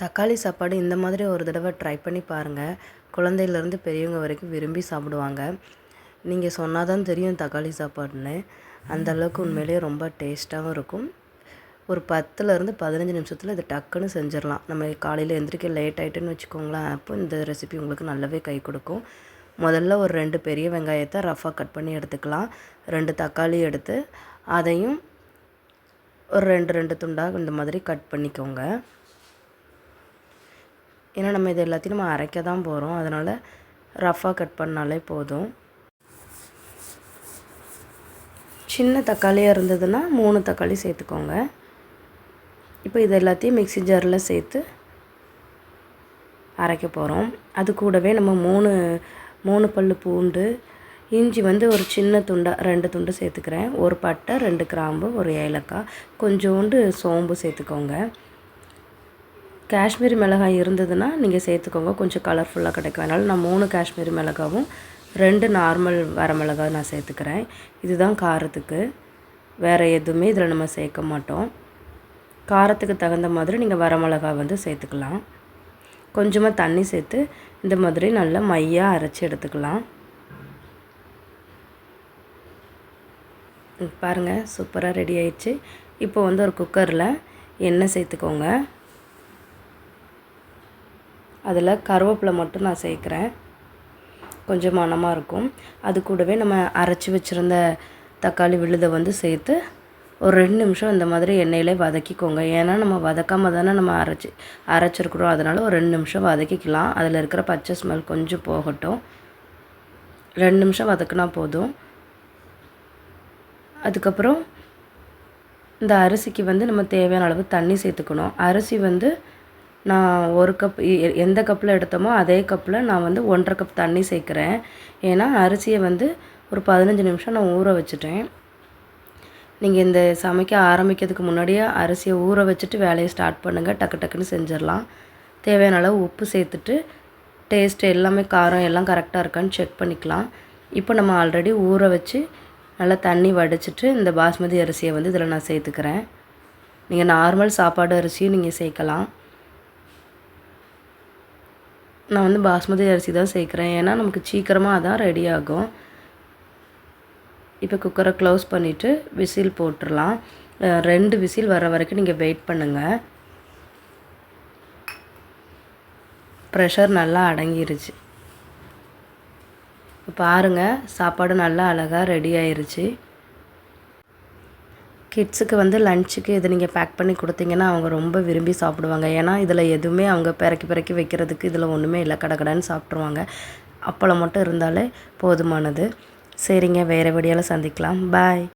தக்காளி சாப்பாடு இந்த மாதிரி ஒரு தடவை ட்ரை பண்ணி பாருங்கள். குழந்தையிலேருந்து பெரியவங்க வரைக்கும் விரும்பி சாப்பிடுவாங்க. நீங்கள் சொன்னால் தான் தெரியும் தக்காளி சாப்பாடுன்னு. அந்தளவுக்கு உண்மையிலேயே ரொம்ப டேஸ்ட்டாகவும் இருக்கும். ஒரு 10லேருந்து 15 நிமிஷத்தில் இது டக்குன்னு செஞ்சிடலாம். நம்ம காலையில் எந்திரிக்க லேட் ஆகிட்டுன்னு வச்சுக்கோங்களேன், அப்போ இந்த ரெசிபி உங்களுக்கு நல்லாவே கை கொடுக்கும். முதல்ல ஒரு 2 பெரிய வெங்காயத்தை ரஃபாக கட் பண்ணி எடுத்துக்கலாம். 2 தக்காளி எடுத்து அதையும் ஒரு 2 துண்டாக இந்த மாதிரி கட் பண்ணிக்கோங்க. ஏன்னா நம்ம இது எல்லாத்தையும் நம்ம அரைக்க தான் போகிறோம், அதனால் ரஃபாக கட் பண்ணாலே போதும். சின்ன தக்காளியாக இருந்ததுன்னா 3 தக்காளி சேர்த்துக்கோங்க. இப்போ இது எல்லாத்தையும் மிக்ஸி ஜாரில் சேர்த்து அரைக்க போகிறோம். அது கூடவே நம்ம 3 பல் பூண்டு, இஞ்சி ஒரு சின்ன துண்டாக 2 துண்டு சேர்த்துக்கிறேன். ஒரு பட்டை, 2 கிராம்பு, ஒரு ஏலக்காய், கொஞ்சோண்டு சோம்பு சேர்த்துக்கோங்க. காஷ்மீரி மிளகாய் இருந்ததுன்னா நீங்கள் சேர்த்துக்கோங்க, கொஞ்சம் கலர்ஃபுல்லாக கிடைக்கும். அதனால் நான் 3 காஷ்மீரி மிளகாவும் 2 நார்மல் வரமிளகாய் நான் சேர்த்துக்கிறேன். இதுதான் காரத்துக்கு, வேறு எதுவுமே இதில் நம்ம சேர்க்க மாட்டோம். காரத்துக்கு தகுந்த மாதிரி நீங்கள் வரமிளகாய் சேர்த்துக்கலாம். கொஞ்சமாக தண்ணி சேர்த்து இந்த மாதிரி நல்லா மையாக அரைச்சி எடுத்துக்கலாம். பாருங்கள், சூப்பராக ரெடி ஆயிடுச்சு. இப்போ ஒரு குக்கரில் எண்ணெய் சேர்த்துக்கோங்க. அதில் கருவேப்பிலை மட்டும் நான் சேர்க்குறேன், கொஞ்சம் மணமாக இருக்கும். அது கூடவே நம்ம அரைச்சி வச்சுருந்த தக்காளி விழுதை சேர்த்து ஒரு 2 நிமிஷம் இந்த மாதிரி எண்ணெயிலே வதக்கிக்கோங்க. ஏன்னா நம்ம வதக்காமல் தானே நம்ம அரைச்சிருக்கிறோம், அதனால் ஒரு 2 நிமிஷம் வதக்கிக்கலாம். அதில் இருக்கிற பச்சை ஸ்மெல் கொஞ்சம் போகட்டும். 2 நிமிஷம் வதக்குனா போதும். அதுக்கப்புறம் இந்த அரிசிக்கு நம்ம தேவையான அளவு தண்ணி சேர்த்துக்கணும். அரிசி நான் 1 கப், எந்த கப்பில் எடுத்தோமோ அதே கப்பில் நான் 1.5 கப் தண்ணி சேர்க்குறேன். ஏன்னா அரிசியை ஒரு 15 நிமிஷம் நான் ஊற வச்சுட்டேன். நீங்கள் இந்த சமைக்க ஆரம்பிக்கிறதுக்கு முன்னாடியே அரிசியை ஊற வச்சுட்டு வேலையை ஸ்டார்ட் பண்ணுங்கள், டக்கு டக்குன்னு செஞ்சிடலாம். தேவையான அளவு உப்பு சேர்த்துட்டு டேஸ்ட்டு எல்லாமே காரம் எல்லாம் கரெக்டாக இருக்கான்னு செக் பண்ணிக்கலாம். இப்போ நம்ம ஆல்ரெடி ஊற வச்சு நல்லா தண்ணி வடிச்சிட்டு இந்த பாஸ்மதி அரிசியை இதில் நான் சேர்த்துக்கிறேன். நீங்கள் நார்மல் சாப்பாடு அரிசியும் நீங்கள் சேர்க்கலாம். நான் பாஸ்மதி அரிசி தான் சேர்க்குறேன், ஏன்னா நமக்கு சீக்கிரமாக அதான் ரெடி ஆகும். இப்போ குக்கரை க்ளோஸ் பண்ணிவிட்டு விசில் போட்டுடலாம். 2 விசில் வர வரைக்கும் நீங்கள் வெயிட் பண்ணுங்கள். ப்ரெஷர் நல்லா அடங்கிருச்சு. இப்போ பாருங்கள், சாப்பாடு நல்லா அழகாக ரெடி ஆயிருச்சு. கிட்ஸுக்கு லஞ்சுக்கு இதை நீங்கள் பேக் பண்ணி கொடுத்தீங்கன்னா அவங்க ரொம்ப விரும்பி சாப்பிடுவாங்க. ஏன்னா இதில் எதுவுமே அவங்க பிறக்கி வைக்கிறதுக்கு இதில் ஒன்றுமே இல்லை, கடகடன்னு சாப்பிட்ருவாங்க. அப்பளம் மட்டும் இருந்தாலே போதுமானது. சரிங்க, வேறு வீடியோவில் சந்திக்கலாம். பாய்.